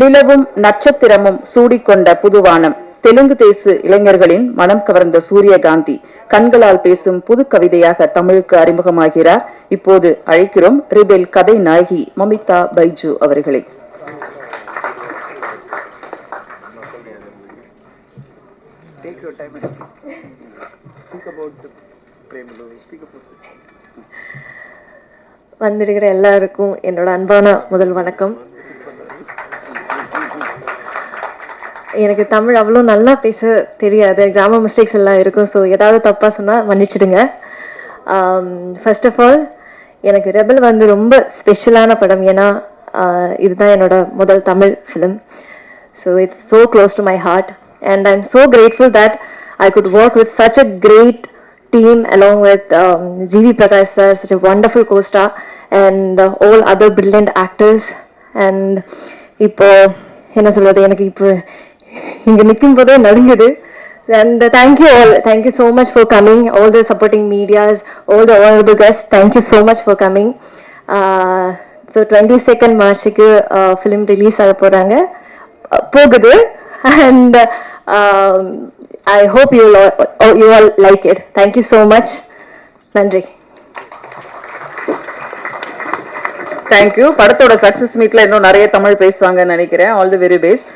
நிலவும் நட்சத்திரமும் சூடிக்கொண்ட புதுவானம் தெலுங்கு தேச இளைஞர்களின் மனம் கவர்ந்த சூரியகாந்தி கண்களால் பேசும் புது கவிதையாக தமிழுக்கு அறிமுகமாகிறார். இப்போது அழைக்கிறோம் ரிபெல் கதை நாயகி மமிதா பைஜு அவர்களை. வந்திருக்கிற எல்லாருக்கும் என்னோட அன்பான முதல் வணக்கம். எனக்கு தமிழ் அவ்வளோ நல்லா பேச தெரியாது, கிராம மிஸ்டேக்ஸ் எல்லாம் இருக்கும். ஸோ ஏதாவது தப்பாக சொன்னால் மன்னிச்சிடுங்க. ஃபர்ஸ்ட் ஆஃப் ஆல் எனக்கு ரெபல் வந்து ரொம்ப ஸ்பெஷலான படம். ஏன்னா இதுதான் என்னோட முதல் தமிழ் film. So it's so close to my heart and I am so grateful that I could work with such a great team along with G.V. Prakash sir, such a wonderful co-star and all other brilliant actors. And இப்போ என்ன சொல்றது, எனக்கு இப்போ இங்க நிற்கும் போதே நடுங்குது. And thank you so much for coming, all the supporting medias, all the honorable guests, thank you so much for coming. So 22nd March-க்கு film release ஆக போகுது and I hope you all like it. Thank you so much. நன்றி. Thank you. படத்தோட success மீட்ல இன்னும் நிறைய தமிழ் பேசுவாங்கன்னு நினைக்கிறேன். All the very best.